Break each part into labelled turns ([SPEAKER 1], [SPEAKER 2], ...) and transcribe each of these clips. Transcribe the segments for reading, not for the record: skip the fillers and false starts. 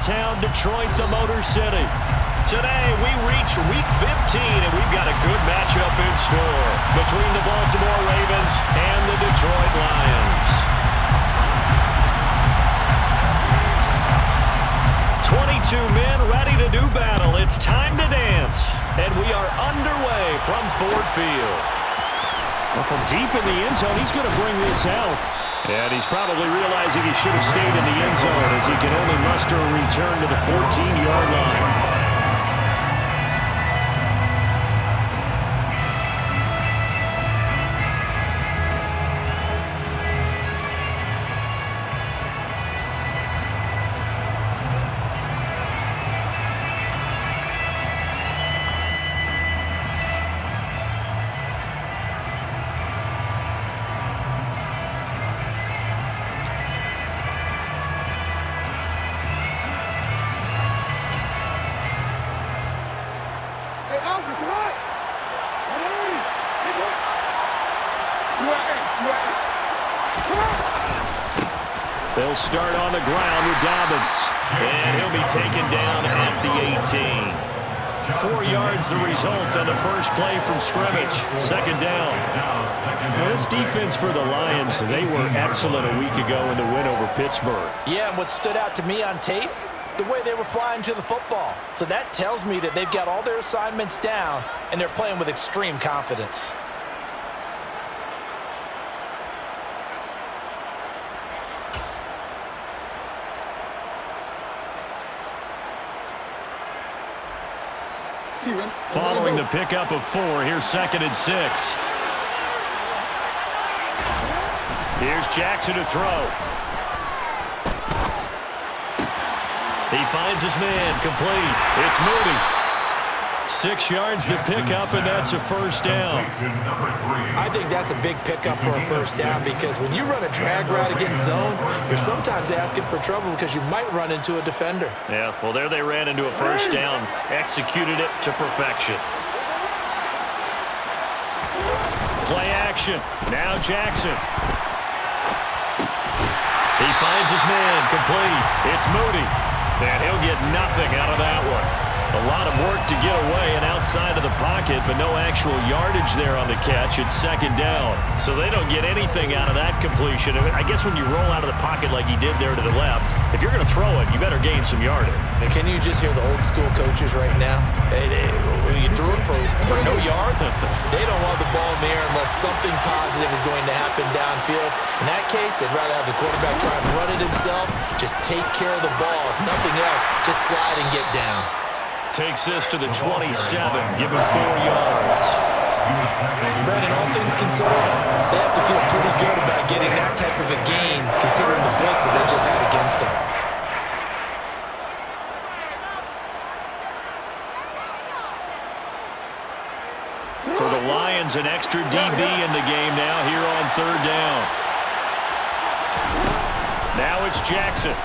[SPEAKER 1] downtown Detroit, the Motor City. Today, we reach Week 15, and we've got a good matchup in store between the Baltimore Ravens and the Detroit Lions. 22 men ready to do battle. It's time to dance, and we are underway from Ford Field. Well, from deep in the end zone, he's going to bring this out. And he's probably realizing he should have stayed in the end zone as he can only muster a return to the 14-yard line. They'll start on the ground with Dobbins, and he'll be taken down at the 18. 4 yards the result on the first play from scrimmage. Second down. Well, this defense for the Lions, they were excellent a week ago in the win over Pittsburgh.
[SPEAKER 2] Yeah, and what stood out to me on tape, the way they were flying to the football. So that tells me that they've got all their assignments down, and they're playing with extreme confidence.
[SPEAKER 1] Following the pickup of 4, here's 2nd and 6. Here's Jackson to throw. He finds his man, complete. It's Moody. 6 yards the pickup, and that's a first down.
[SPEAKER 2] I think that's a big pickup for a first down because when you run a drag route against zone, you're sometimes asking for trouble because you might run into a defender.
[SPEAKER 1] Yeah, well, there they ran into a first down, executed it to perfection. Play action. Now Jackson. He finds his man, complete. It's Moody, and he'll get nothing out of that one. A lot of work to get away and outside of the pocket, but no actual yardage there on the catch. It's 2nd down. So they don't get anything out of that completion. I guess when you roll out of the pocket like he did there to the left, if you're going to throw it, you better gain some yardage.
[SPEAKER 2] And can you just hear the old school coaches right now? You threw it for no yards? They don't want the ball in the air unless something positive is going to happen downfield. In that case, they'd rather have the quarterback try and run it himself. Just take care of the ball. If nothing else, just slide and get down.
[SPEAKER 1] Takes this to the 27, give him 4 yards.
[SPEAKER 2] Brandon, all things considered, they have to feel pretty good about getting that type of a gain, considering the blitz that they just had against them.
[SPEAKER 1] For the Lions, an extra DB in the game now here on 3rd down. Now it's Jackson.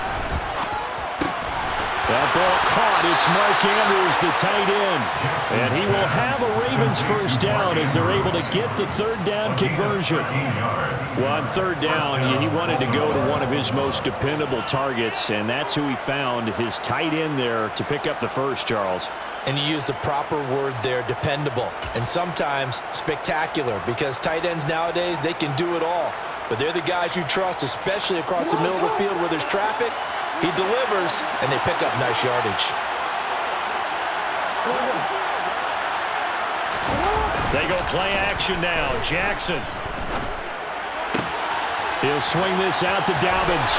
[SPEAKER 1] That ball caught. It's Mark Andrews, the tight end. And he will have a Ravens first down as they're able to get the 3rd down conversion. Well, on 3rd down, he wanted to go to one of his most dependable targets, and that's who he found, his tight end there, to pick up the first, Charles.
[SPEAKER 2] And you use the proper word there, dependable. And sometimes spectacular, because tight ends nowadays, they can do it all. But they're the guys you trust, especially across the middle of the field where there's traffic. He delivers, and they pick up nice yardage.
[SPEAKER 1] They go play action now. Jackson. He'll swing this out to Dobbins.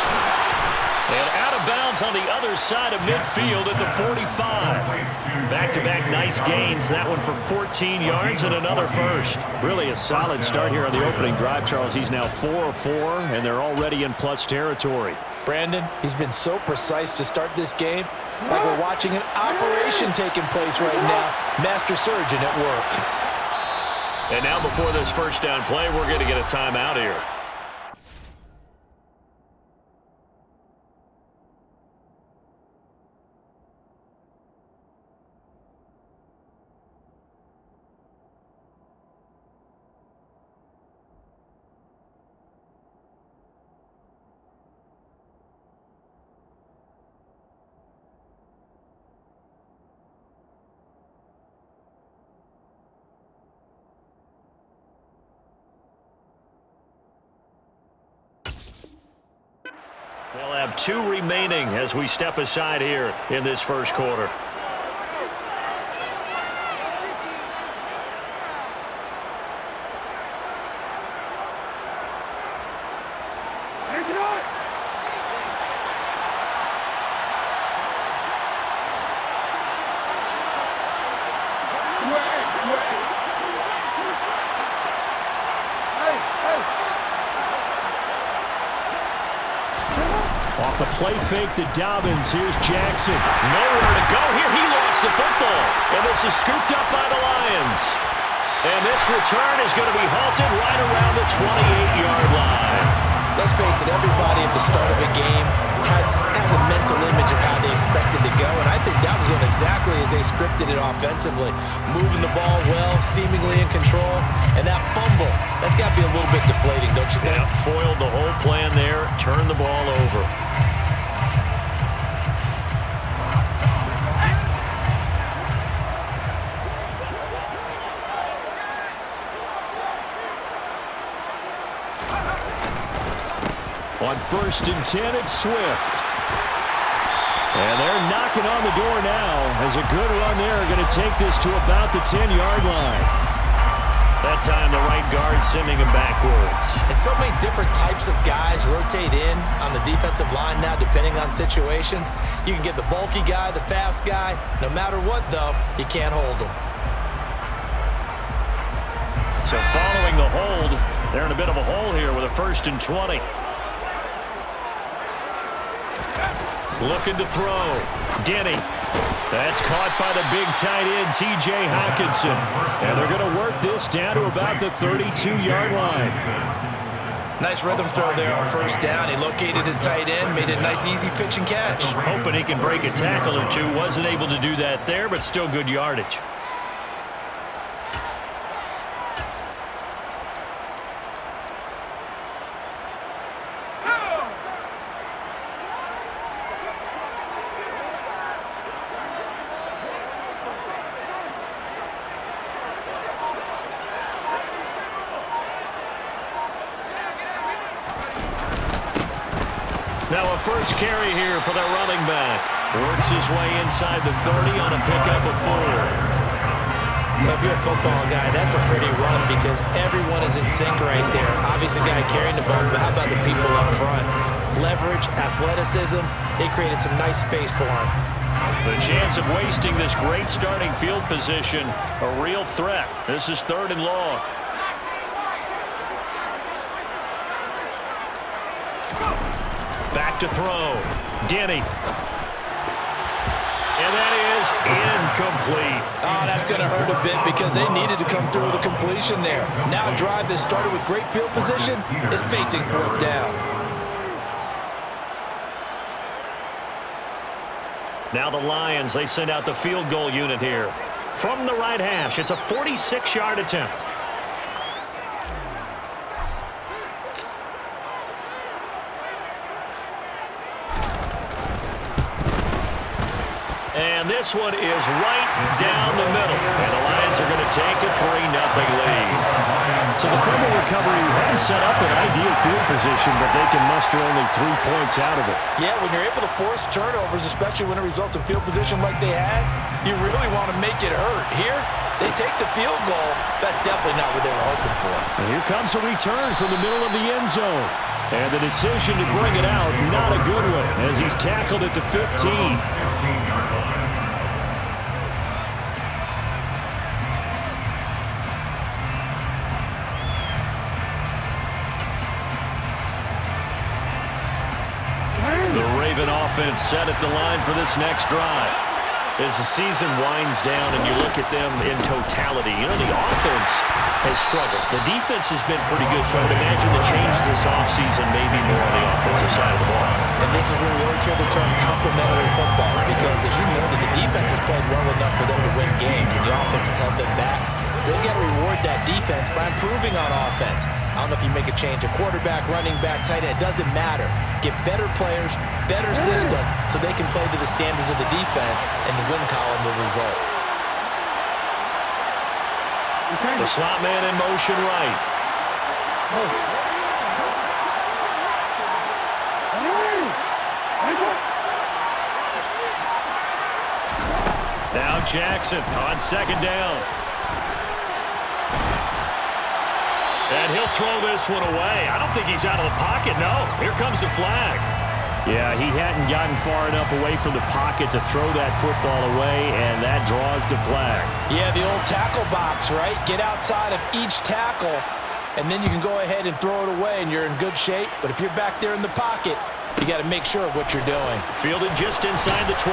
[SPEAKER 1] And out of bounds on the other side of midfield at the 45. Back-to-back nice gains. That one for 14 yards and another first. Really a solid start here on the opening drive, Charles. He's now 4 of 4, and they're already in plus territory.
[SPEAKER 2] Brandon, he's been so precise to start this game. Like we're watching an operation taking place right now. Master surgeon at work.
[SPEAKER 1] And now before this first down play, we're going to get a timeout here. They'll have 2 remaining as we step aside here in this first quarter.
[SPEAKER 3] Off the play fake to Dobbins. Here's Jackson.
[SPEAKER 1] Nowhere to go here. He lost the football. And this is scooped up by the Lions. And this return is going to be halted right around the 28-yard line.
[SPEAKER 2] Let's face it, everybody at the start of a game has a mental image of how they expect it to go, and I think that was going exactly as they scripted it offensively. Moving the ball well, seemingly in control, and that fumble, that's got to be a little bit deflating, don't you think?
[SPEAKER 1] Yeah, foiled the whole plan there, turned the ball over.
[SPEAKER 3] On 1st and 10, it's Swift. And they're knocking on the door now as a good run there. Going to take this to about the 10-yard line.
[SPEAKER 1] That time the right guard sending him backwards.
[SPEAKER 2] And so many different types of guys rotate in on the defensive line now depending on situations. You can get the bulky guy, the fast guy. No matter what, though, you can't hold him.
[SPEAKER 1] So following the hold, they're in a bit of a hole here with a 1st and 20. Looking to throw. Denny. That's caught by the big tight end, T.J. Hockenson. And they're going to work this down to about the 32-yard line.
[SPEAKER 2] Nice rhythm throw there on 1st down. He located his tight end, made a nice easy pitch and catch.
[SPEAKER 1] Hoping he can break a tackle or two. Wasn't able to do that there, but still good yardage. Now a first carry here for their running back. Works his way inside the 30 on a pickup of 4.
[SPEAKER 2] Well, if you're a football guy, that's a pretty run because everyone is in sync right there. Obviously, the guy carrying the ball, but how about the people up front? Leverage, athleticism, they created some nice space for him.
[SPEAKER 1] The chance of wasting this great starting field position, a real threat. This is 3rd and long. Back to throw. Denny. And that is incomplete.
[SPEAKER 2] Oh, that's going to hurt a bit because they needed to come through with a completion there. Now a drive that started with great field position is facing 4th down.
[SPEAKER 1] Now the Lions, they send out the field goal unit here. From the right hash, it's a 46-yard attempt. And this one is right down the middle. And the Lions are going to take a 3-0 lead.
[SPEAKER 3] So the fumble recovery hadn't set up an ideal field position, but they can muster only 3 points out of it.
[SPEAKER 2] Yeah, when you're able to force turnovers, especially when it results in field position like they had, you really want to make it hurt. Here, they take the field goal. That's definitely not what they were hoping for.
[SPEAKER 3] And here comes a return from the middle of the end zone. And the decision to bring it out, not a good one, as he's tackled at the 15.
[SPEAKER 1] The Raven offense set at the line for this next drive. As the season winds down and you look at them in totality, you know, the offense has struggled. The defense has been pretty good, so I would imagine the changes this offseason may be more on the offensive side of the ball.
[SPEAKER 2] And this is where we always hear the term complementary football because, as you noted, the defense has played well enough for them to win games, and the offense has held them back. So they've got to reward that defense by improving on offense. I don't know if you make a change, a quarterback, running back, tight end, it doesn't matter. Get better players, better system, so they can play to the standards of the defense, and the win column will result.
[SPEAKER 1] The slot man in motion right. Now Jackson on second down. And he'll throw this one away. I don't think he's out of the pocket. No, here comes the flag.
[SPEAKER 3] Yeah, he hadn't gotten far enough away from the pocket to throw that football away, and that draws the flag.
[SPEAKER 2] Yeah, the old tackle box, right? Get outside of each tackle, and then you can go ahead and throw it away, and you're in good shape. But if you're back there in the pocket, you got to make sure of what you're doing.
[SPEAKER 1] Fielded just inside the 20.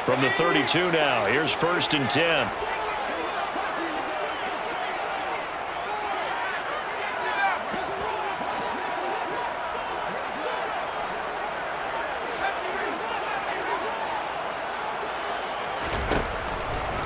[SPEAKER 1] From the 32 now, here's 1st and 10.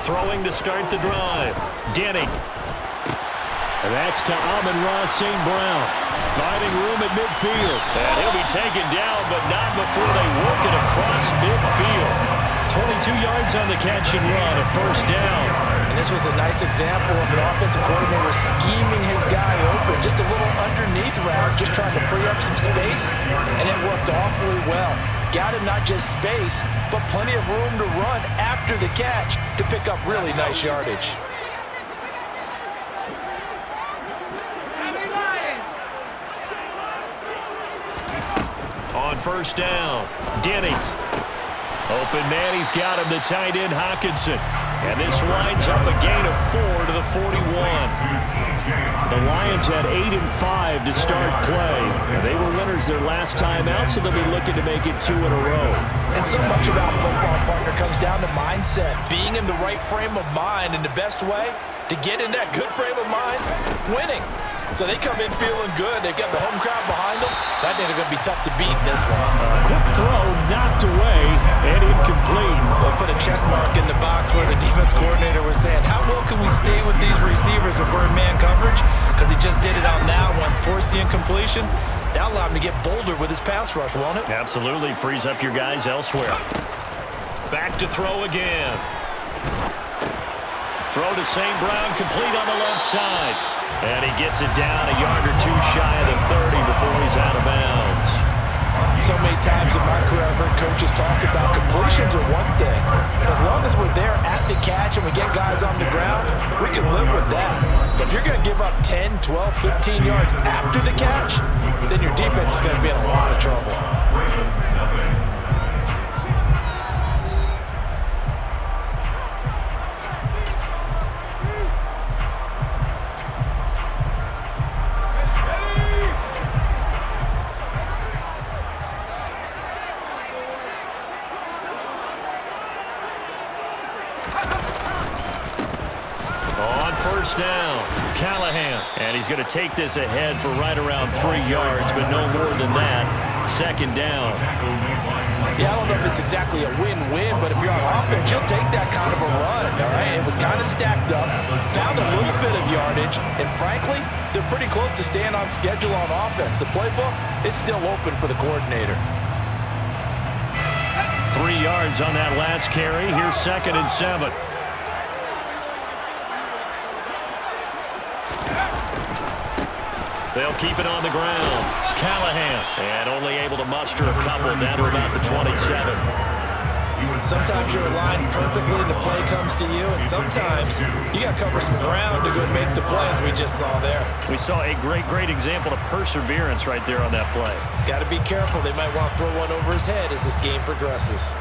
[SPEAKER 1] Throwing to start the drive. Denny.
[SPEAKER 3] And that's to Amon-Ra St. Brown. Finding room at midfield.
[SPEAKER 1] And he'll be taken down, but not before they work it across midfield. 22 yards on the catch and run, a 1st down.
[SPEAKER 2] And this was a nice example of an offensive coordinator scheming his guy open. Just a little underneath route, just trying to free up some space, and it worked awfully well. Got him not just space, but plenty of room to run after the catch to pick up really nice yardage.
[SPEAKER 1] On 1st down, Denny. Open man, he's got him, the tight end Hockenson. And this winds up a gain of 4 to the 41.
[SPEAKER 3] The Lions had 8-5 to start play. They were winners their last time out, so they'll be looking to make it 2 in a row.
[SPEAKER 2] And so much about football, partner, comes down to mindset. Being in the right frame of mind, and the best way to get in that good frame of mind, winning. So they come in feeling good. They've got the home crowd behind them. I think they're going to be tough to beat in this one.
[SPEAKER 3] Quick throw, knocked away, and incomplete.
[SPEAKER 2] They'll put a check mark in the box where the defense coordinator was saying, how well can we stay with these receivers if we're in man coverage? Because he just did it on that one, forced the incompletion. That'll allow him to get bolder with his pass rush, won't it?
[SPEAKER 1] Absolutely. Frees up your guys elsewhere. Back to throw again. Throw to St. Brown, complete on the left side. And he gets it down a yard or 2 shy of the 30 before he's out of bounds.
[SPEAKER 2] So many times in my career I've heard coaches talk about completions are one thing. But as long as we're there at the catch and we get guys on the ground, we can live with that. But if you're going to give up 10, 12, 15 yards after the catch, then your defense is going to be in a lot of trouble.
[SPEAKER 1] Down, Callahan, and he's going to take this ahead for right around 3 yards, but no more than that. 2nd down.
[SPEAKER 2] Yeah, I don't know if it's exactly a win-win, but if you're on offense, you'll take that kind of a run, all right? It was kind of stacked up, found a little bit of yardage, and frankly, they're pretty close to staying on schedule on offense. The playbook is still open for the coordinator.
[SPEAKER 1] 3 yards on that last carry. Here's 2nd and 7. They'll keep it on the ground. Callahan, and only able to muster a couple down to about the 27.
[SPEAKER 2] Sometimes you're aligned perfectly and the play comes to you, and sometimes you got to cover some ground to go make the plays we just saw there.
[SPEAKER 1] We saw a great example of perseverance right there on that play.
[SPEAKER 2] Got to be careful. They might want to throw one over his head as this game progresses.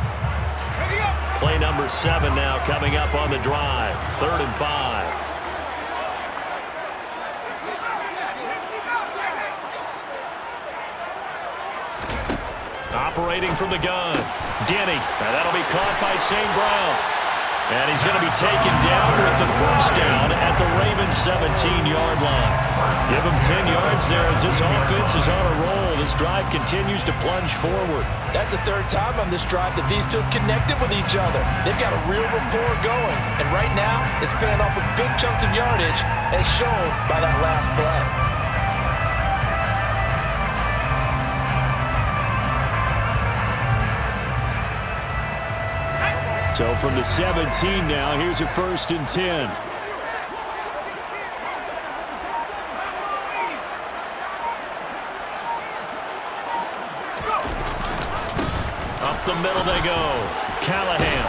[SPEAKER 1] Play number 7 now coming up on the drive. 3rd and 5. Operating from the gun. Denny. Now that'll be caught by St. Brown. And he's going to be taken down with the first down at the Ravens' 17-yard line. Give him 10 yards there as this offense is on a roll. This drive continues to plunge forward.
[SPEAKER 2] That's the third time on this drive that these two have connected with each other. They've got a real rapport going. And right now, it's paying off with big chunks of yardage as shown by that last play.
[SPEAKER 3] So from the 17 now, here's a 1st and 10.
[SPEAKER 1] Up the middle they go. Callahan.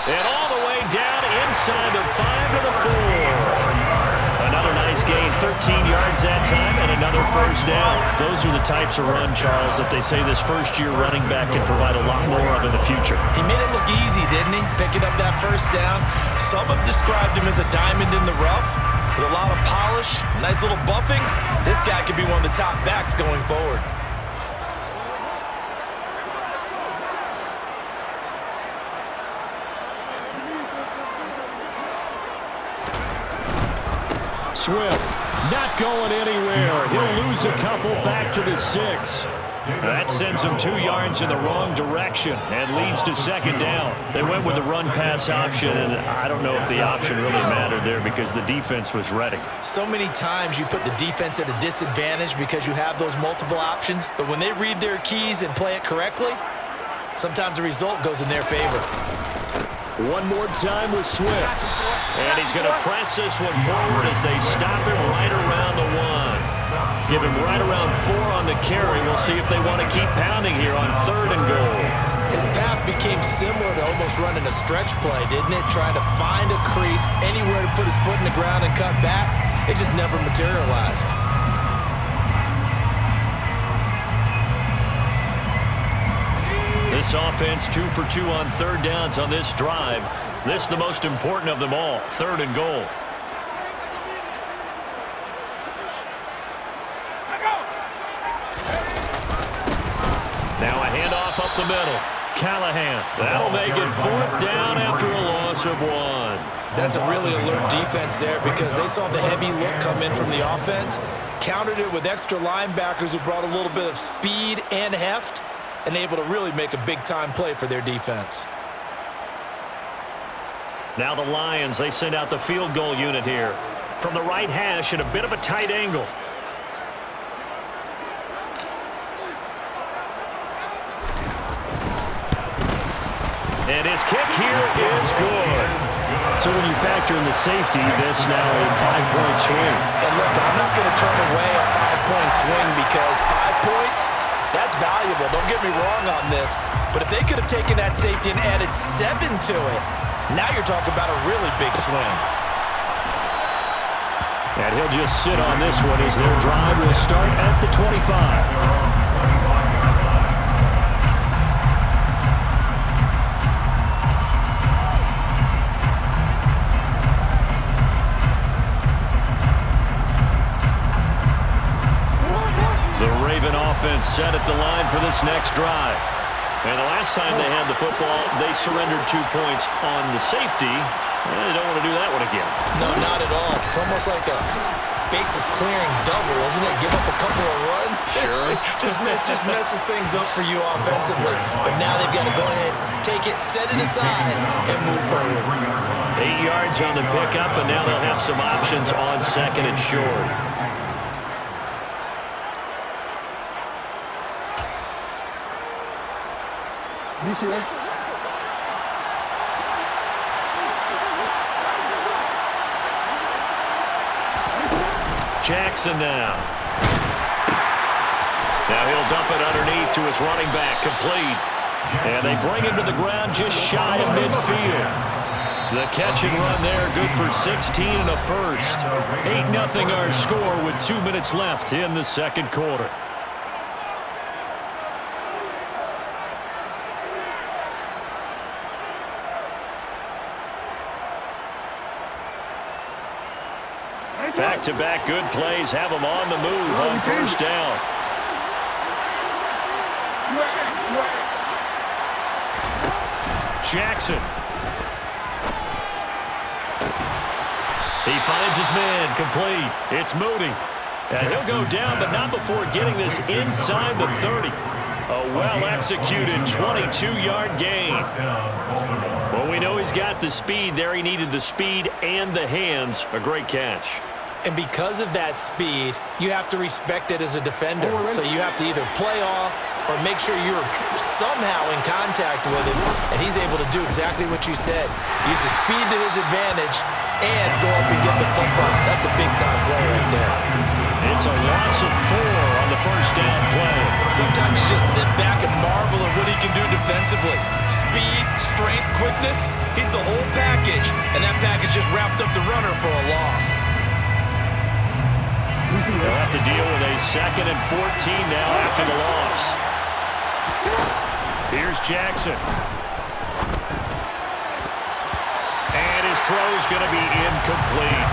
[SPEAKER 1] And all the way down inside the 5 to the 4. Another nice gain, 13 yards that time, and another first down. Those are the types of run, Charles, that they say this first-year running back can provide a lot more of in the future.
[SPEAKER 2] He made it look easy, didn't he? Picking up that first down. Some have described him as a diamond in the rough with a lot of polish, nice little buffing. This guy could be one of the top backs going forward.
[SPEAKER 3] Swift not going anywhere. He'll lose a couple back to the 6.
[SPEAKER 1] That sends him 2 yards in the wrong direction and leads to second down. They went with the run-pass option, and I don't know if the option really mattered there because the defense was ready.
[SPEAKER 2] So many times you put the defense at a disadvantage because you have those multiple options, but when they read their keys and play it correctly, sometimes the result goes in their favor.
[SPEAKER 3] One more time with Swift.
[SPEAKER 1] And he's going to press this one forward as they stop him right around the 1. Give him right around 4 on the carry. We'll see if they want to keep pounding here on 3rd and goal.
[SPEAKER 2] His path became similar to almost running a stretch play, didn't it? Trying to find a crease, anywhere to put his foot in the ground and cut back. It just never materialized.
[SPEAKER 1] This offense 2 for 2 on 3rd downs on this drive. This is the most important of them all, 3rd and goal. Now a handoff up the middle. Callahan. That'll make it 4th down after a loss of 1.
[SPEAKER 2] That's a really alert defense there because they saw the heavy look come in from the offense, countered it with extra linebackers who brought a little bit of speed and heft, and able to really make a big-time play for their defense.
[SPEAKER 1] Now the Lions, they send out the field goal unit here. From the right hash at a bit of a tight angle. And his kick here is good.
[SPEAKER 3] So when you factor in the safety, this now a 5-point swing.
[SPEAKER 2] And look, I'm not going to turn away a 5-point swing because 5 points, that's valuable. Don't get me wrong on this. But if they could have taken that safety and added 7 to it, now you're talking about a really big swing.
[SPEAKER 3] And he'll just sit on this one as their drive will start at the 25.
[SPEAKER 1] Offense set at the line for this next drive. And the last time they had the football, they surrendered 2 points on the safety. They don't want to do that one again.
[SPEAKER 2] No, not at all. It's almost like a bases clearing double, isn't it? Give up a couple of runs.
[SPEAKER 1] Sure.
[SPEAKER 2] just messes things up for you offensively. But now they've got to go ahead, take it, set it aside, and move forward.
[SPEAKER 1] 8 yards on the pickup, and now they'll have some options on 2nd and short. Jackson now. Now he'll dump it underneath to his running back, complete. And they bring him to the ground just shy of midfield. The catch and run there, good for 16 and a first. 8-0 our score with 2 minutes left in the second quarter. Back-to-back good plays have them on the move on first down. Jackson. He finds his man, complete. It's Moody. And he'll go down, but not before getting this inside the 30. A well-executed 22-yard gain. Well, we know he's got the speed there. He needed the speed and the hands. A great catch.
[SPEAKER 2] And because of that speed, you have to respect it as a defender. So you have to either play off or make sure you're somehow in contact with him, and he's able to do exactly what you said. Use the speed to his advantage and go up and get the football. That's a big-time play right there.
[SPEAKER 1] It's a loss of 4 on the first down play.
[SPEAKER 2] Sometimes you just sit back and marvel at what he can do defensively. Speed, strength, quickness, he's the whole package, and that package just wrapped up the runner for a loss.
[SPEAKER 1] They'll have to deal with a 2nd and 14 now after the loss. Here's Jackson. And his throw's going to be incomplete.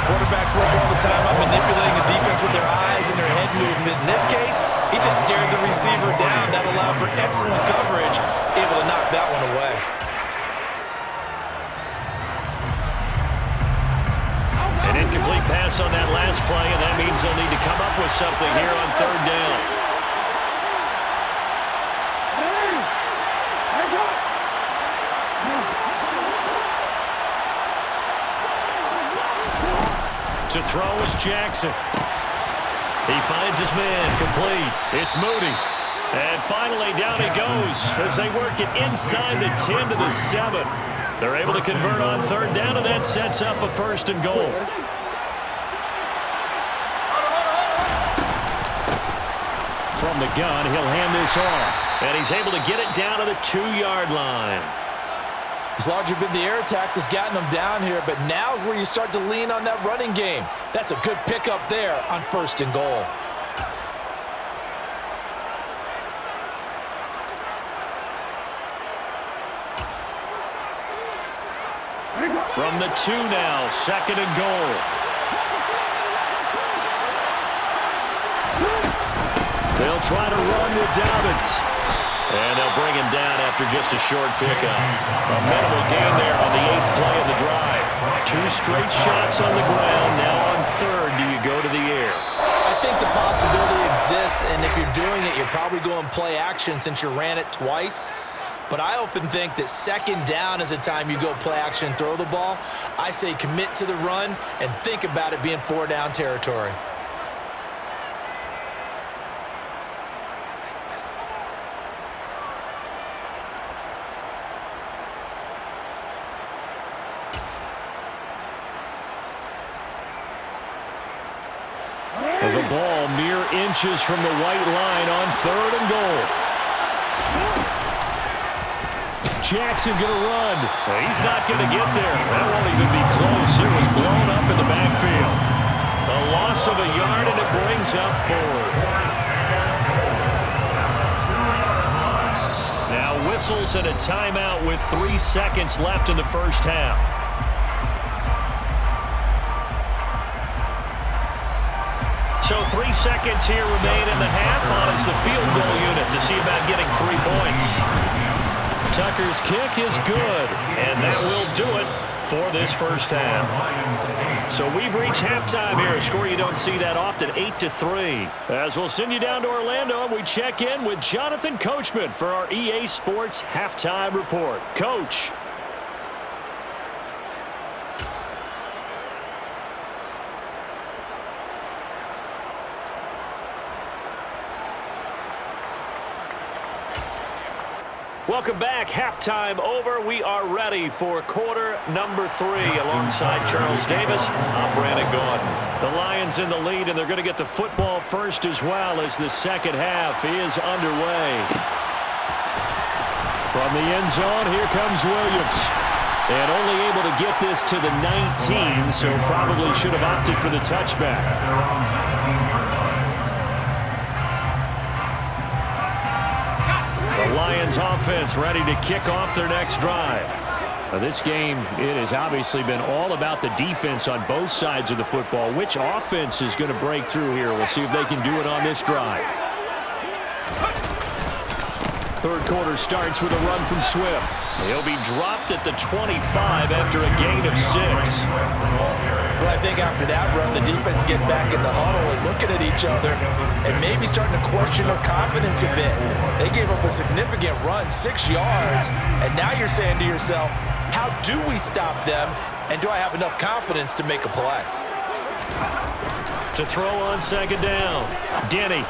[SPEAKER 2] Quarterbacks work all the time on manipulating the defense with their eyes and their head movement. In this case, he just stared the receiver down. That allowed for excellent coverage, able to knock that one away.
[SPEAKER 1] An incomplete pass on that last play, and that means they'll need to come up with something here on 3rd down. To throw is Jackson. He finds his man, complete. It's Moody. And finally, down he goes as they work it inside the 10 to the 7. They're able to convert on 3rd down, and that sets up a 1st and goal. From the gun, he'll hand this off. And he's able to get it down to the 2-yard line.
[SPEAKER 2] It's largely been the air attack that's gotten them down here, but now's where you start to lean on that running game. That's a good pickup there on 1st and goal.
[SPEAKER 1] From the 2 now, 2nd and goal. They'll try to run with Dobbins. And they'll bring him down after just a short pickup. A minimal gain there on the 8th play of the drive. 2 straight shots on the ground. Now on 3rd, do you go to the air?
[SPEAKER 2] I think the possibility exists, and if you're doing it, you're probably going play action since you ran it twice. But I often think that 2nd down is a time you go play action and throw the ball. I say commit to the run and think about it being 4-down territory.
[SPEAKER 1] The ball mere inches from the white line on 3rd and goal. Jackson going to run. He's not going to get there. That won't even be close. It was blown up in the backfield. A loss of a yard, and it brings up 4th. Now whistles and a timeout with 3 seconds left in the first half. So 3 seconds here remain in the half on as the field goal unit to see about getting 3 points. Tucker's kick is good, and that will do it for this first half. So we've reached halftime here. A score you don't see that often, 8-3. As we'll send you down to Orlando, we check in with Jonathan Coachman for our EA Sports Halftime Report. Coach. Welcome back. Halftime over. We are ready for quarter number 3 alongside Charles Davis. I'm Brandon Gordon. The Lions in the lead, and they're going to get the football first as well as the second half is underway. From the end zone, here comes Williams. And only able to get this to the 19, so probably should have opted for the touchback. The Lions offense ready to kick off their next drive. Now this game, it has obviously been all about the defense on both sides of the football. Which offense is going to break through here? We'll see if they can do it on this drive.
[SPEAKER 3] Third quarter starts with a run from Swift.
[SPEAKER 1] He'll be dropped at the 25 after a gain of 6.
[SPEAKER 2] Well, I think after that run, the defense getting back in the huddle and looking at each other and maybe starting to question their confidence a bit. They gave up a significant run, 6 yards, and now you're saying to yourself, how do we stop them, and do I have enough confidence to make a play?
[SPEAKER 1] To throw on second down, Denny.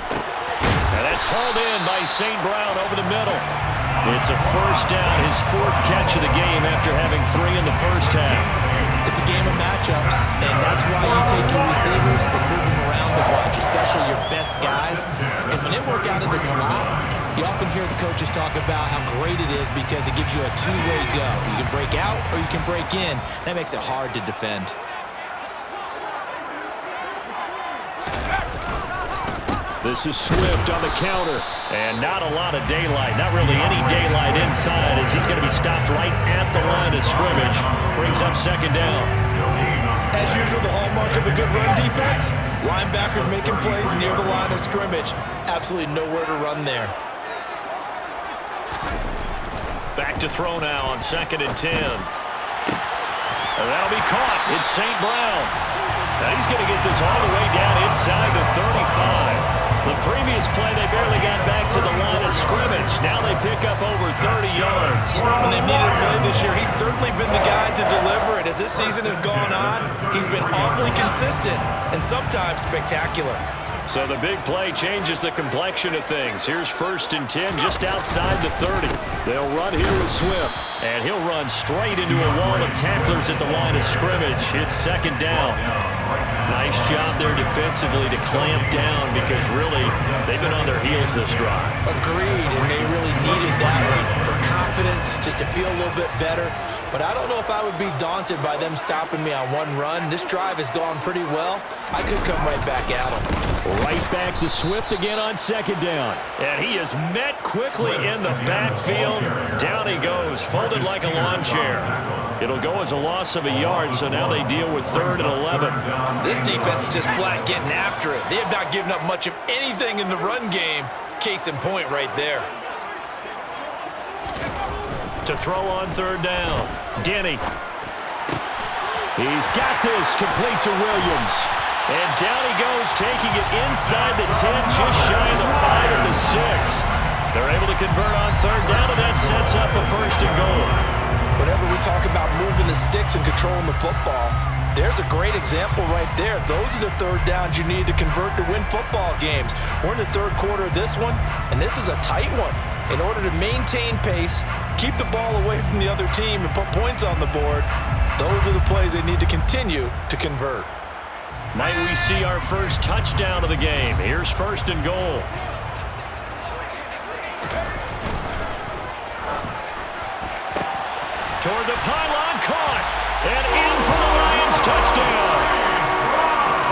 [SPEAKER 1] And that's hauled in by St. Brown over the middle. It's a first down, his 4th catch of the game after having 3 in the first half.
[SPEAKER 2] It's a game of matchups, and that's why you take your receivers and move them around a bunch, especially your best guys. And when they work out of the slot, you often hear the coaches talk about how great it is because it gives you a two-way go. You can break out or you can break in. That makes it hard to defend.
[SPEAKER 3] This is Swift on the counter.
[SPEAKER 1] And not a lot of daylight, not really any daylight inside as he's going to be stopped right at the line of scrimmage. Brings up second down.
[SPEAKER 2] As usual, the hallmark of a good run defense, linebackers making plays near the line of scrimmage. Absolutely nowhere to run there.
[SPEAKER 1] Back to throw now on 2nd and 10. And that'll be caught. It's St. Brown. Now he's going to get this all the way down inside the 35. The previous play, they barely got back to the line of scrimmage. Now they pick up over 30 yards.
[SPEAKER 2] When they've needed a play this year, he's certainly been the guy to deliver it. As this season has gone on, he's been awfully consistent and sometimes spectacular.
[SPEAKER 1] So the big play changes the complexion of things. Here's 1st and 10 just outside the 30. They'll run here with Swift, and he'll run straight into a wall of tacklers at the line of scrimmage. It's 2nd down. Nice job there defensively to clamp down because really they've been on their heels this drive.
[SPEAKER 2] Agreed, and they really needed that one for confidence, just to feel a little bit better. But I don't know if I would be daunted by them stopping me on one run. This drive has gone pretty well. I could come right back at them.
[SPEAKER 3] Right back to Swift again on 2nd down.
[SPEAKER 1] And he is met quickly in the backfield. Down he goes, folded like a lawn chair. It'll go as a loss of a yard, so now they deal with 3rd and 11.
[SPEAKER 2] This defense is just flat getting after it. They have not given up much of anything in the run game. Case in point right there.
[SPEAKER 1] To throw on 3rd down, Denny. He's got this complete to Williams. And down he goes, taking it inside the 10, just shy of the 5 at the 6. They're able to convert on 3rd down, and that sets up a 1st and goal.
[SPEAKER 2] Whenever we talk about moving the sticks and controlling the football, there's a great example right there. Those are the 3rd downs you need to convert to win football games. We're in the 3rd quarter of this one, and this is a tight one. In order to maintain pace, keep the ball away from the other team, and put points on the board, those are the plays they need to continue to convert.
[SPEAKER 1] Might we see our first touchdown of the game. Here's 1st and goal. Toward the pylon, caught, and in for the Lions touchdown.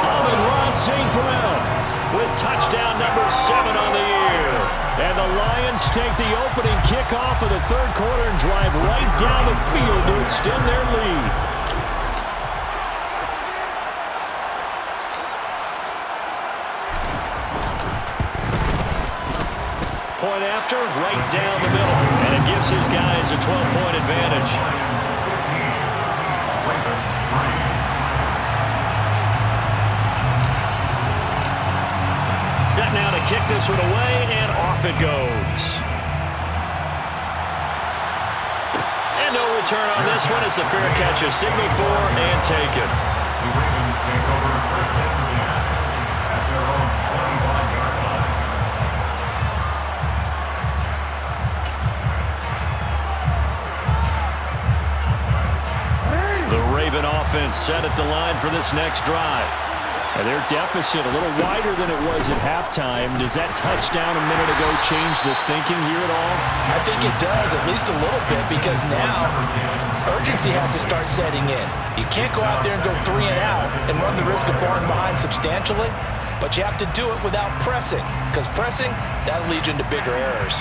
[SPEAKER 1] Amon-Ra St. Brown with touchdown number 7 on the year. And the Lions take the opening kickoff of the 3rd quarter and drive right down the field to extend their lead. Point after, right down the middle. And it gives his guys a 12-point advantage. Set now to kick this one away, and off it goes. And no return on this one as the fair catch is signaled for and taken. Offense set at the line for this next drive. And their deficit a little wider than it was at halftime. Does that touchdown a minute ago change the thinking here at all?
[SPEAKER 2] I think it does, at least a little bit, because now urgency has to start setting in. You can't go out there and go 3 and out and run the risk of falling behind substantially, but you have to do it without pressing, because pressing, that'll lead you into bigger errors.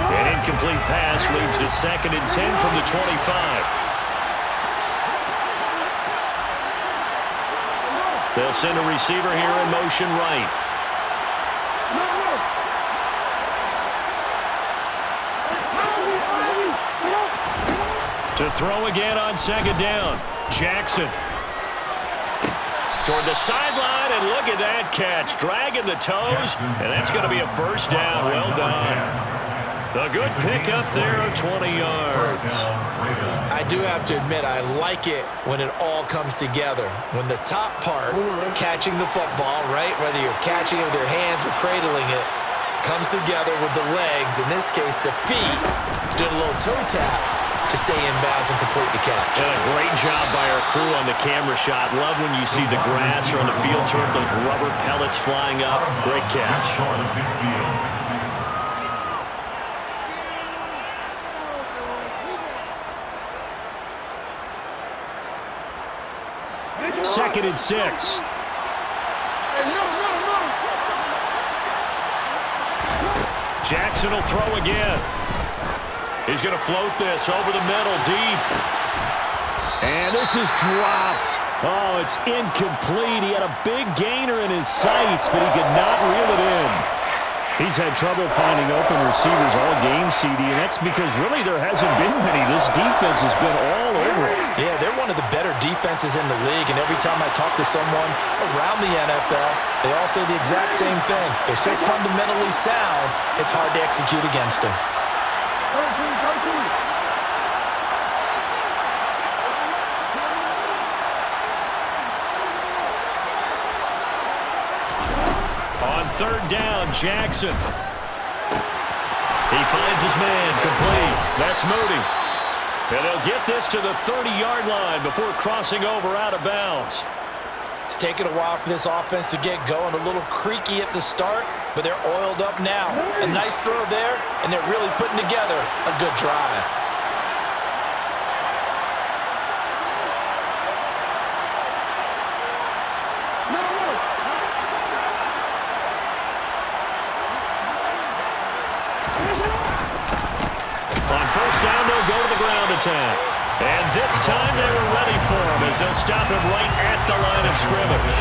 [SPEAKER 1] An incomplete pass leads to 2nd and 10 from the 25. They'll send a receiver here in motion right. To throw again on second down. Jackson. Toward the sideline, and look at that catch. Dragging the toes, and that's going to be a first down. Well done. A good pickup there, 20 yards.
[SPEAKER 2] I do have to admit, I like it when it all comes together. When the top part, catching the football, right, whether you're catching it with your hands or cradling it, comes together with the legs, in this case the feet, doing a little toe tap to stay in bounds and complete the catch.
[SPEAKER 1] And a great job by our crew on the camera shot. Love when you see the grass or on the field turf, those rubber pellets flying up. Great catch. Second and 6. Jackson will throw again. He's going to float this over the middle, deep. And this is dropped. Oh, it's incomplete. He had a big gainer in his sights, but he could not reel it in. He's had trouble finding open receivers all game, CD, and that's because really there hasn't been many. This defense has been all over it.
[SPEAKER 2] Yeah, they're one of the better defenses in the league, and every time I talk to someone around the NFL, they all say the exact same thing. They're so fundamentally sound, it's hard to execute against them.
[SPEAKER 1] On third down, Jackson. He finds his man, complete. That's Moody. And they'll get this to the 30-yard line before crossing over out of bounds.
[SPEAKER 2] It's taken a while for this offense to get going. A little creaky at the start, but they're oiled up now. A nice throw there, and they're really putting together a good drive.
[SPEAKER 1] On first down, they'll go to the ground attack. And this time they were ready for him as they'll stop him right at the line of scrimmage.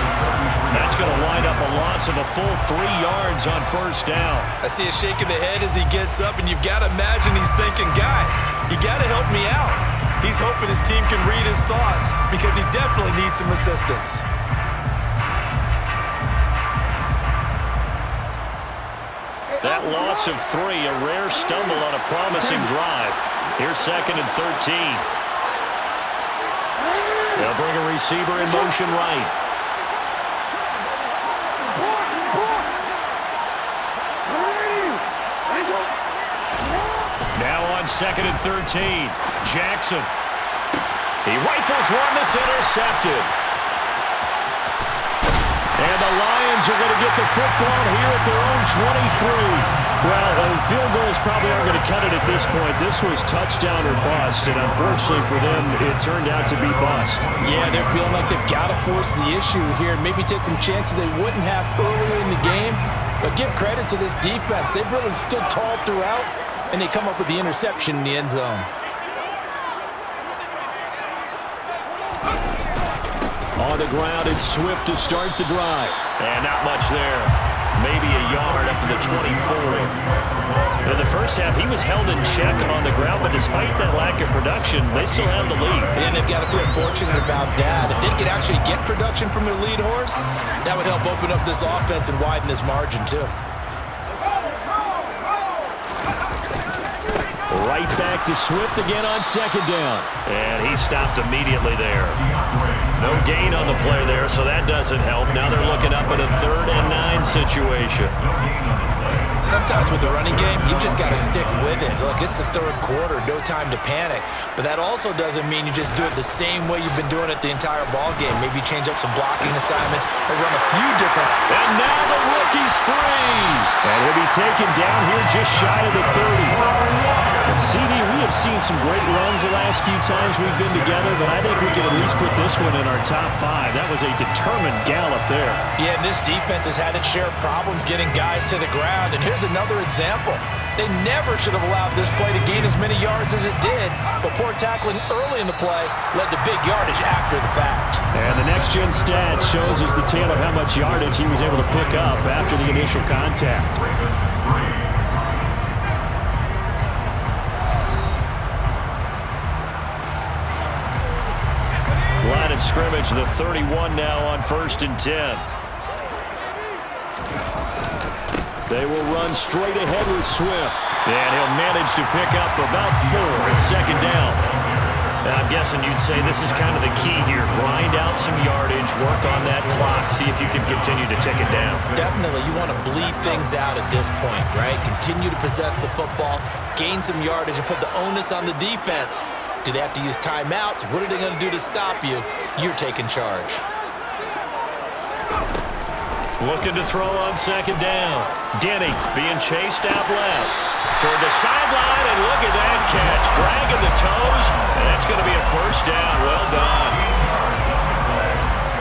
[SPEAKER 1] That's going to wind up a loss of a full 3 yards on first down.
[SPEAKER 2] I see a shake of the head as he gets up, and you've got to imagine he's thinking, guys, you got to help me out. He's hoping his team can read his thoughts because he definitely needs some assistance.
[SPEAKER 1] That loss of 3, a rare stumble on a promising drive. Here's second and 13. They'll bring a receiver in motion right. Now on second and 13, Jackson. He rifles one that's intercepted. And the Lions are going to get the football here at their own 23. Well, field goals probably aren't going to cut it at this point. This was touchdown or bust, and unfortunately for them, it turned out to be bust.
[SPEAKER 2] Yeah, they're feeling like they've got to force the issue here and maybe take some chances they wouldn't have earlier in the game. But give credit to this defense. They've really stood tall throughout, and they come up with the interception in the end zone.
[SPEAKER 1] On the ground, it's Swift to start the drive. And not much there. Maybe a yard up to the 24. In the first half, he was held in check on the ground, but despite that lack of production, they still have the lead.
[SPEAKER 2] And they've got to feel fortunate about that. If they could actually get production from their lead horse, that would help open up this offense and widen this margin, too.
[SPEAKER 1] Right back to Swift again on second down. And he stopped immediately there. No gain on the play there, so that doesn't help. Now they're looking up at a 3rd and 9 situation.
[SPEAKER 2] Sometimes with the running game, you've just got to stick with it. Look, it's the 3rd quarter, no time to panic. But that also doesn't mean you just do it the same way you've been doing it the entire ball game. Maybe change up some blocking assignments or run a few different.
[SPEAKER 1] And now the rookie's free. And he'll be taken down here just shy of the 30.
[SPEAKER 3] And CD, we have seen some great runs the last few times we've been together, but I think we can at least put this one in our top 5. That was a determined gallop there.
[SPEAKER 2] Yeah, and this defense has had its share of problems getting guys to the ground. And here's another example. They never should have allowed this play to gain as many yards as it did, but poor tackling early in the play led to big yardage after the fact.
[SPEAKER 3] And the next-gen stat shows us the tale of how much yardage he was able to pick up after the initial contact.
[SPEAKER 1] Line of scrimmage, the 31 now on 1st and 10. They will run straight ahead with Swift. And he'll manage to pick up about 4 at 2nd down. And I'm guessing you'd say this is kind of the key here. Grind out some yardage, work on that clock, see if you can continue to tick it down.
[SPEAKER 2] Definitely, you want to bleed things out at this point, right? Continue to possess the football, gain some yardage, and put the onus on the defense. Do they have to use timeouts? What are they going to do to stop you? You're taking charge.
[SPEAKER 1] Looking to throw on 2nd down. Denny being chased out left. Toward the sideline, and look at that catch. Dragging the toes, and that's going to be a 1st down. Well done.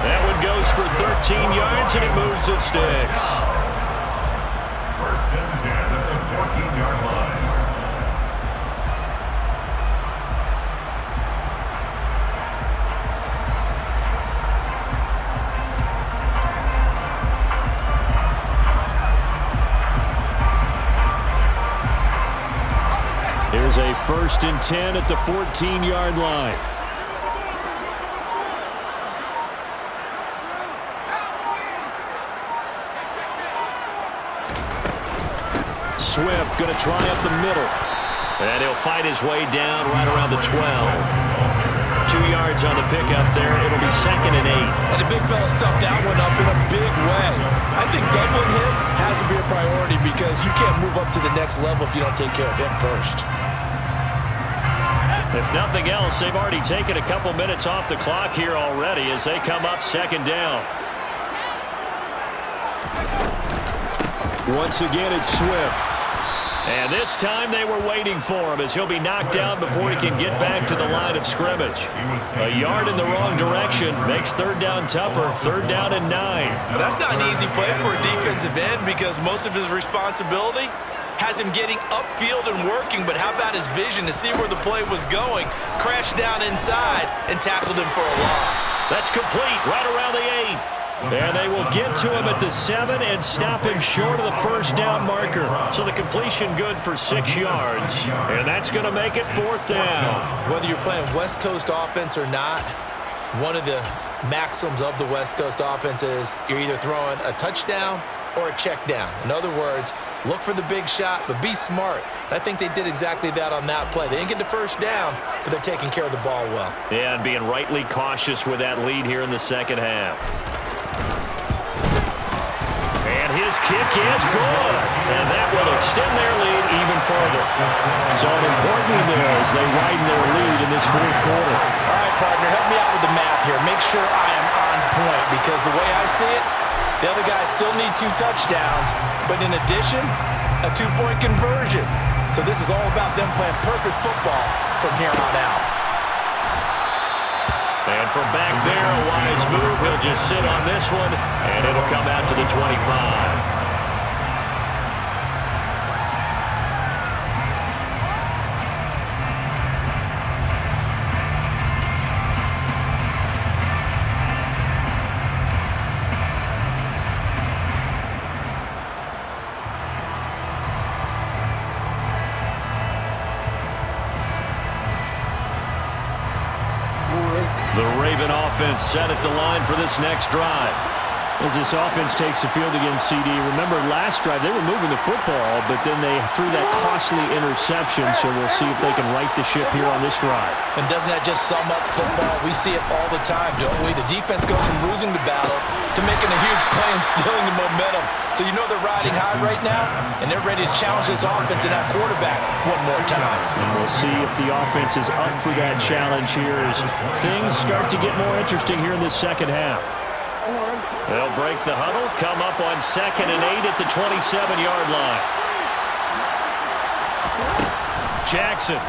[SPEAKER 1] That one goes for 13 yards, and it moves the sticks.
[SPEAKER 4] 1st and 10 at the 14-yard line.
[SPEAKER 3] Here's a 1st and 10 at the 14-yard line. Swift going to try up the middle.
[SPEAKER 1] And he'll fight his way down right around the 12. 2 yards on the pickup there. It'll be 2nd and 8.
[SPEAKER 2] And the big fella stuffed that one up in a big way. I think doubling him has to be a priority because you can't move up to the next level if you don't take care of him first.
[SPEAKER 1] If nothing else, they've already taken a couple minutes off the clock here already as they come up 2nd down.
[SPEAKER 3] Once again, it's Swift.
[SPEAKER 1] And this time they were waiting for him as he'll be knocked down before he can get back to the line of scrimmage. A yard in the wrong direction makes 3rd down tougher. 3rd down and 9.
[SPEAKER 2] But that's not an easy play for a defensive end because most of his responsibility has him getting upfield and working, but how about his vision to see where the play was going, crashed down inside, and tackled him for a loss.
[SPEAKER 1] That's complete right around the 8. And they will get to him at the 7 and stop him short of the 1st down marker. So the completion good for 6 yards. And that's going to make it 4th down.
[SPEAKER 2] Whether you're playing West Coast offense or not, one of the maxims of the West Coast offense is you're either throwing a touchdown or a check down. In other words, look for the big shot, but be smart. And I think they did exactly that on that play. They didn't get the 1st down, but they're taking care of the ball well.
[SPEAKER 1] Yeah, and being rightly cautious with that lead here in the 2nd half. And his kick is good. And that will extend their lead even further.
[SPEAKER 3] So important there as they widen their lead in this 4th quarter.
[SPEAKER 2] All right, partner, help me out with the math here. Make sure I am on point because the way I see it, the other guys still need 2 touchdowns, but in addition, a 2-point conversion. So this is all about them playing perfect football from here on out.
[SPEAKER 1] And from back there, a wise move. He'll just sit on this one, and it'll come out to the 25. The Raven offense set at the line for this next drive.
[SPEAKER 3] As this offense takes the field against CD, remember last drive they were moving the football, but then they threw that costly interception, so we'll see if they can right the ship here on this drive.
[SPEAKER 2] And doesn't that just sum up football? We see it all the time, don't we? The defense goes from losing the battle to making a huge play and stealing the momentum. So you know they're riding high right now, and they're ready to challenge this offense and that quarterback one more time.
[SPEAKER 3] And we'll see if the offense is up for that challenge here as things start to get more interesting here in this 2nd half.
[SPEAKER 1] They'll break the huddle, come up on 2nd and 8 at the 27-yard line. Jackson.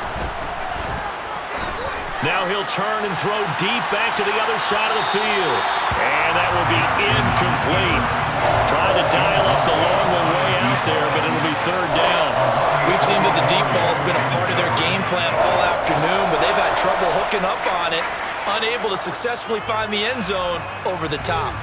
[SPEAKER 1] Now he'll turn and throw deep back to the other side of the field. And that will be incomplete. Trying to dial up the long way out there, but it'll be third down.
[SPEAKER 2] We've seen that the deep ball has been a part of their game plan all afternoon, but they've had trouble hooking up on it, unable to successfully find the end zone over the top.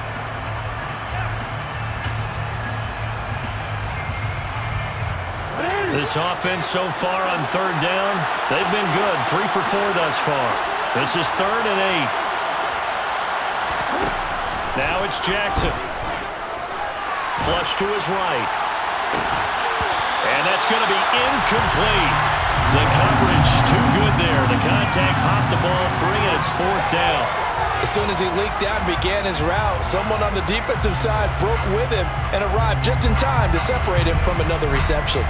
[SPEAKER 1] This offense so far on third down, they've been good. 3 for 4 thus far. This is 3rd and 8. Now it's Jackson. Flush to his right. And that's going to be incomplete. The coverage too good there. The contact popped the ball free, and it's 4th down.
[SPEAKER 2] As soon as he leaked out and began his route, someone on the defensive side broke with him and arrived just in time to separate him from another reception.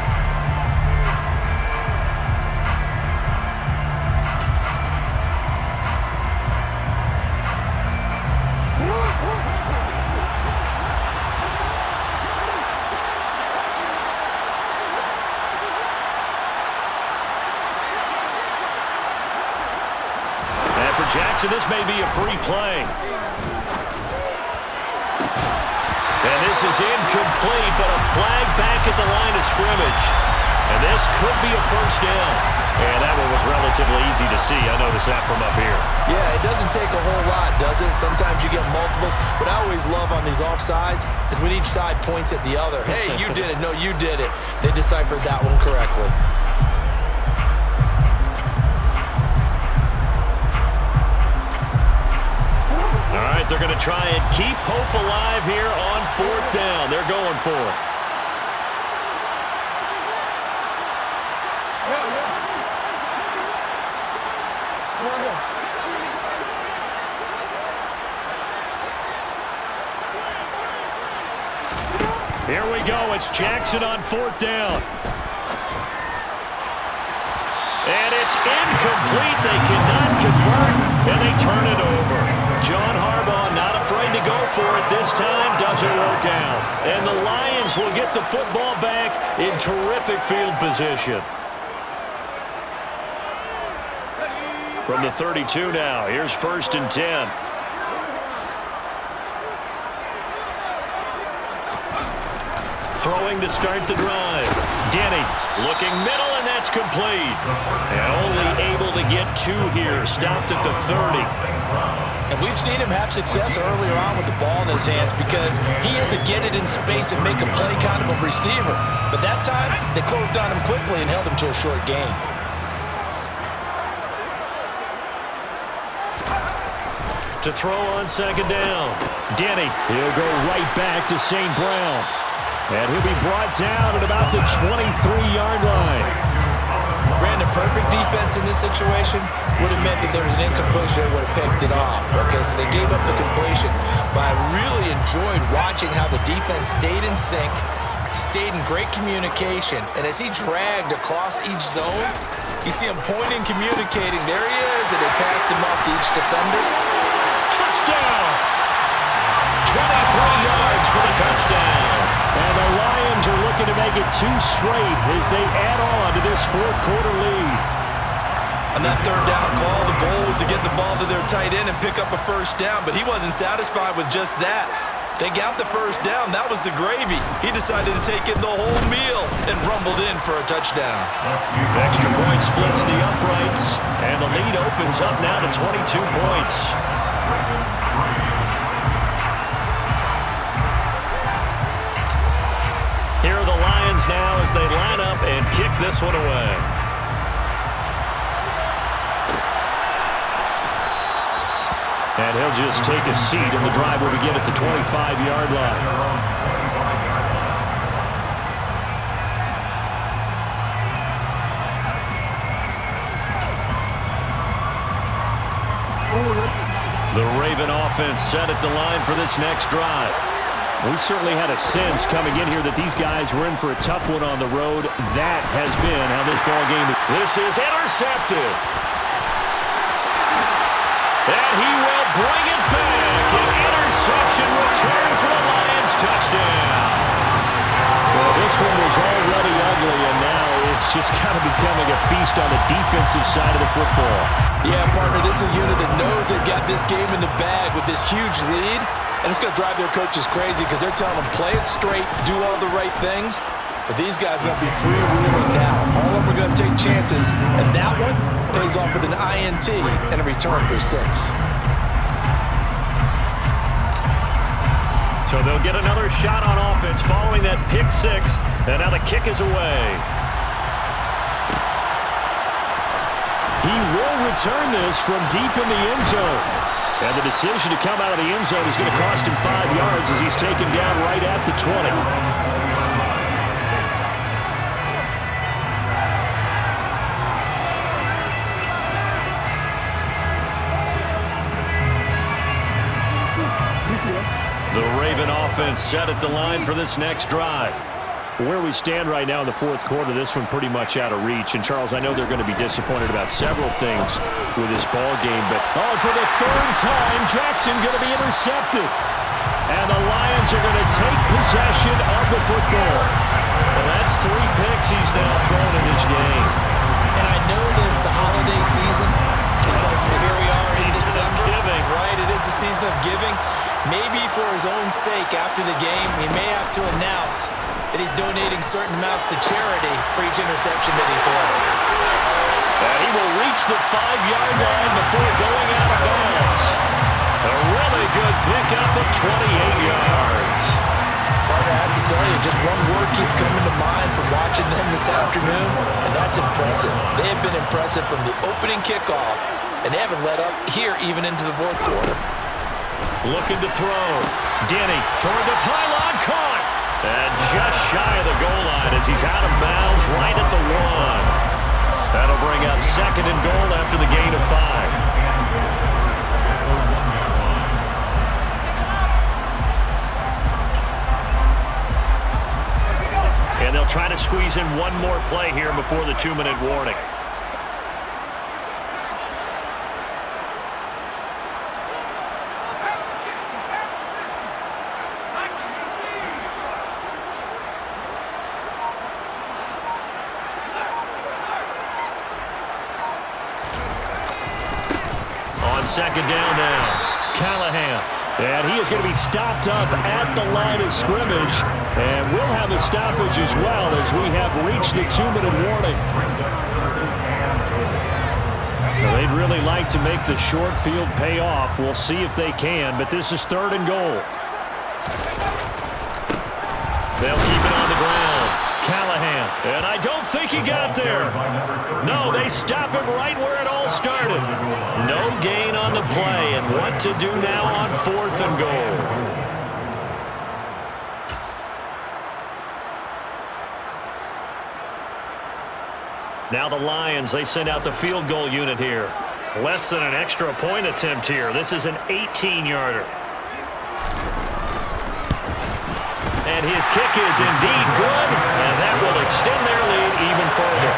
[SPEAKER 1] Jackson, this may be a free play. And this is incomplete, but a flag back at the line of scrimmage. And this could be a first down. And that one was relatively easy to see. I noticed that from up here.
[SPEAKER 2] Yeah, it doesn't take a whole lot, does it? Sometimes you get multiples. What I always love on these offsides is when each side points at the other. Hey, you did it. No, you did it. They deciphered that one correctly.
[SPEAKER 1] They're going to try and keep hope alive here on 4th down. They're going for it. Here we go. It's Jackson on 4th down. And it's incomplete. They cannot convert, and they turn it over. John Harbaugh not afraid to go for it this time. Doesn't work out. And the Lions will get the football back in terrific field position. From the 32 now, here's 1st and 10. Throwing to start the drive. Denny looking middle, and that's complete. And only able to get 2 here. Stopped at the 30.
[SPEAKER 2] And we've seen him have success earlier on with the ball in his hands because he has to get it in space and make a play kind of a receiver. But that time, they closed on him quickly and held him to a short gain.
[SPEAKER 1] To throw on 2nd down. Denny, he'll go right back to St. Brown. And he'll be brought down at about the 23-yard line.
[SPEAKER 2] Brandon, perfect defense in this situation would have meant that there was an incompletion that would have picked it off. Okay, so they gave up the completion, but I really enjoyed watching how the defense stayed in sync, stayed in great communication, and as he dragged across each zone, you see him pointing, communicating. There he is, and they passed him off to each defender.
[SPEAKER 1] Touchdown! 23 yards for the touchdown. And the Lions are looking to make it 2 straight as they add on to this 4th quarter lead.
[SPEAKER 2] On that 3rd down call, the goal was to get the ball to their tight end and pick up a first down, but he wasn't satisfied with just that. They got the first down. That was the gravy. He decided to take in the whole meal and rumbled in for a touchdown.
[SPEAKER 1] Extra point splits the uprights, and the lead opens up now to 22 points. Here are the Lions now as they line up and kick this one away. And he'll just take a seat, and the drive will begin at the 25-yard line. The Raven offense set at the line for this next drive. We certainly had a sense coming in here that these guys were in for a tough one on the road. That has been how this ball game is. This is intercepted. And he will bring it back. An interception return for the Lions touchdown. Well, this one was already ugly, and now it's
[SPEAKER 3] just kind of becoming a feast on the defensive side of the football.
[SPEAKER 2] Yeah, partner, this is a unit that knows they've got this game in the bag with this huge lead, and it's going to drive their coaches crazy because they're telling them play it straight, do all the right things. But these guys are going to be free-wheeling now. All of them are going to take chances, and that one pays off with an INT and a return for 6.
[SPEAKER 1] So they'll get another shot on offense following that pick 6, and now the kick is away.
[SPEAKER 3] He will return this from deep in the end zone. And the decision to come out of the end zone is going to cost him 5 yards as he's taken down right at the 20.
[SPEAKER 1] The Raven offense set at the line for this next drive.
[SPEAKER 3] Where we stand right now in the fourth quarter, this one pretty much out of reach. And, Charles, I know they're going to be disappointed about several things with this ball game. But, for the third time, Jackson going to be intercepted. And the Lions are going to take possession of the football.
[SPEAKER 1] Well, that's 3 picks he's now thrown in this game.
[SPEAKER 2] And I know this, the holiday season, because here we are in December. Right, it is the season of giving. Maybe for his own sake, after the game, he may have to announce that he's donating certain amounts to charity for each interception that he throws.
[SPEAKER 1] And he will reach the 5-yard line before going out of bounds. A really good pickup of 28 yards.
[SPEAKER 2] Partner, I have to tell you, just one word keeps coming to mind from watching them this afternoon, and that's impressive. They have been impressive from the opening kickoff, and they haven't let up here even into the fourth quarter.
[SPEAKER 1] Looking to throw. Denny toward the pylon, caught. And just shy of the goal line as he's out of bounds right at the 1. That'll bring up 2nd and goal after the gain of 5. And they'll try to squeeze in one more play here before the 2-minute warning. Second down now. Callahan.
[SPEAKER 3] And he is going to be stopped up at the line of scrimmage. And we'll have a stoppage as well as we have reached the 2-minute warning. So they'd really like to make the short field pay off. We'll see if they can, but this is 3rd and goal.
[SPEAKER 1] They'll keep it on the ground. Callahan. And I don't think he got there. No, they stop him right where it all started. No gain on the play, and what to do now on 4th and goal. Now the Lions, they send out the field goal unit here. Less than an extra point attempt here. This is an 18-yarder. And his kick is indeed good, and that will extend their lead even further.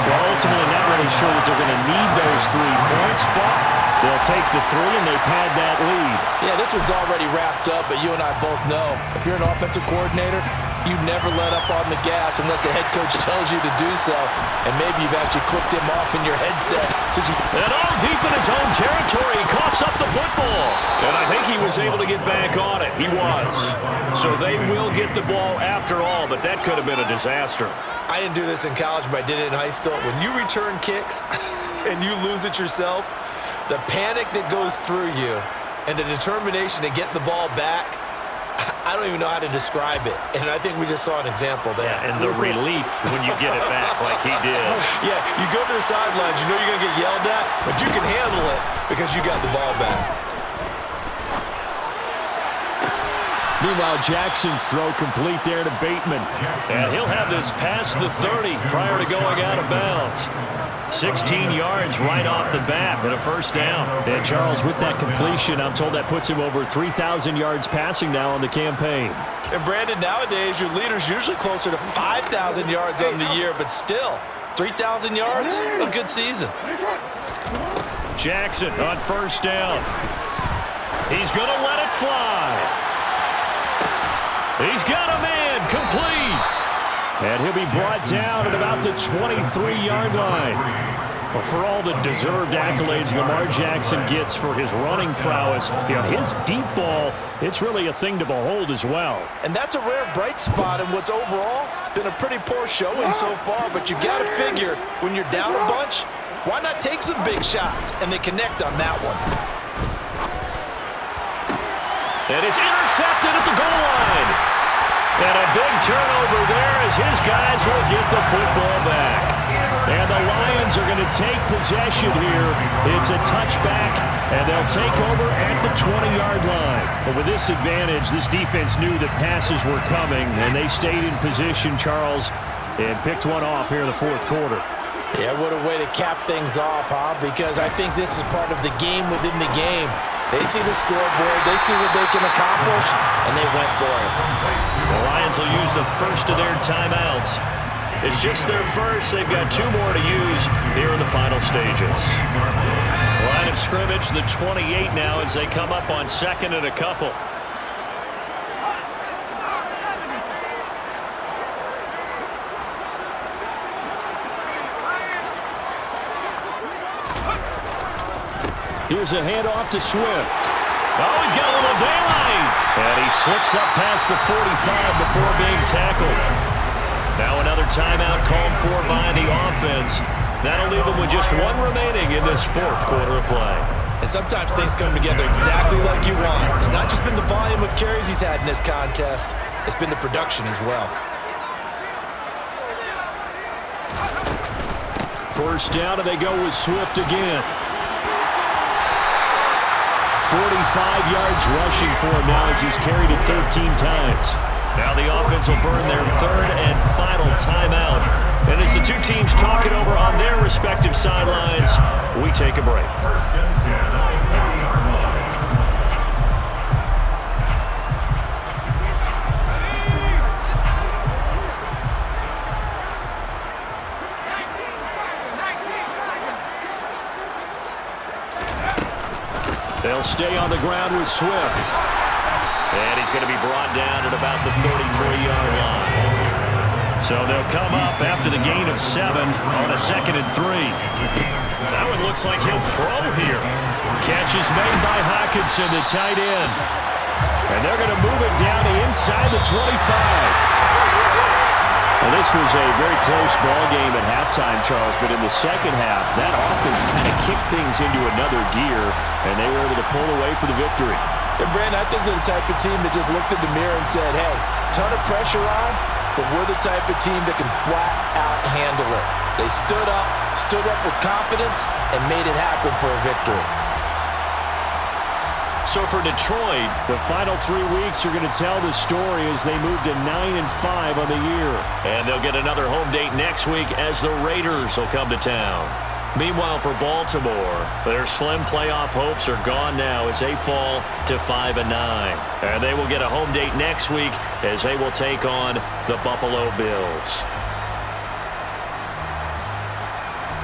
[SPEAKER 3] Well, ultimately, not really sure that they're going to need those 3 points, but they'll take the 3 and they pad that lead.
[SPEAKER 2] Yeah, this one's already wrapped up, but you and I both know if you're an offensive coordinator, you never let up on the gas unless the head coach tells you to do so. And maybe you've actually clipped him off in your headset.
[SPEAKER 1] And all deep in his own territory, he coughs up the football. And I think he was able to get back on it. He was. So they will get the ball after all, but that could have been a disaster.
[SPEAKER 2] I didn't do this in college, but I did it in high school. When you return kicks and you lose it yourself, the panic that goes through you and the determination to get the ball back, I don't even know how to describe it. And I think we just saw an example there.
[SPEAKER 1] Yeah, and the relief when you get it back like he did.
[SPEAKER 2] Yeah, you go to the sidelines, you know you're going to get yelled at, but you can handle it because you got the ball back.
[SPEAKER 3] Meanwhile, Jackson's throw complete there to Bateman.
[SPEAKER 1] And he'll have this past the 30 prior to going out of bounds. 16 yards right off the bat and a 1st down.
[SPEAKER 3] And Charles, with that completion, I'm told that puts him over 3,000 yards passing now on the campaign.
[SPEAKER 2] And Brandon, nowadays your leader's usually closer to 5,000 yards on the year, but still, 3,000 yards, a good season.
[SPEAKER 1] Jackson on 1st down. He's going to let it fly. He's got a man complete.
[SPEAKER 3] And he'll be brought down at about the 23-yard line. Well, for all the deserved accolades Lamar Jackson gets for his running prowess, his deep ball, it's really a thing to behold as well.
[SPEAKER 2] And that's a rare bright spot in what's overall been a pretty poor showing so far. But you've got to figure when you're down a bunch, why not take some big shots? And they connect on that one.
[SPEAKER 1] And it's intercepted at the goal line. And a big turnover there as his guys will get the football back. And the Lions are going to take possession here. It's a touchback, and they'll take over at the 20-yard line. But with this advantage, this defense knew that passes were coming, and they stayed in position, Charles, and picked one off here in the fourth quarter.
[SPEAKER 2] Yeah, what a way to cap things off, huh? Because I think this is part of the game within the game. They see the scoreboard, they see what they can accomplish, and they went for it.
[SPEAKER 1] The Lions will use the first of their timeouts. It's just their first. They've got 2 more to use here in the final stages. Line of scrimmage, the 28 now as they come up on second and a couple.
[SPEAKER 3] Here's a handoff to Swift.
[SPEAKER 1] Oh, he's got a little daylight. And he slips up past the 45 before being tackled. Now another timeout called for by the offense. That'll leave them with just 1 remaining in this fourth quarter of play.
[SPEAKER 2] And sometimes things come together exactly like you want. It's not just been the volume of carries he's had in this contest. It's been the production as well.
[SPEAKER 3] First down, and they go with Swift again. 45 yards rushing for him now as he's carried it 13 times.
[SPEAKER 1] Now the offense will burn their third and final timeout. And as the 2 teams talk it over on their respective sidelines, we take a break.
[SPEAKER 4] First and 10 at the 40-yard line.
[SPEAKER 3] They'll stay on the ground with Swift.
[SPEAKER 1] And he's going to be brought down at about the 33-yard line. So they'll come up after the gain of 7 on a 2nd and 3. That one looks like he'll throw here.
[SPEAKER 3] Catch is made by Hockenson, the tight end. And they're going to move it down to inside the 25. Well, this was a very close ball game at halftime, Charles, but in the second half, that offense kind of kicked things into another gear, and they were able to pull away for the victory.
[SPEAKER 2] And Brandon, I think they're the type of team that just looked in the mirror and said, hey, ton of pressure on, but we're the type of team that can flat out handle it. They stood up with confidence, and made it happen for a victory.
[SPEAKER 1] So for Detroit,
[SPEAKER 3] the final 3 weeks are going to tell the story as they move to 9-5 on the year.
[SPEAKER 1] And they'll get another home date next week as the Raiders will come to town. Meanwhile, for Baltimore, their slim playoff hopes are gone now as they fall to 5-9. And they will get a home date next week as they will take on the Buffalo Bills.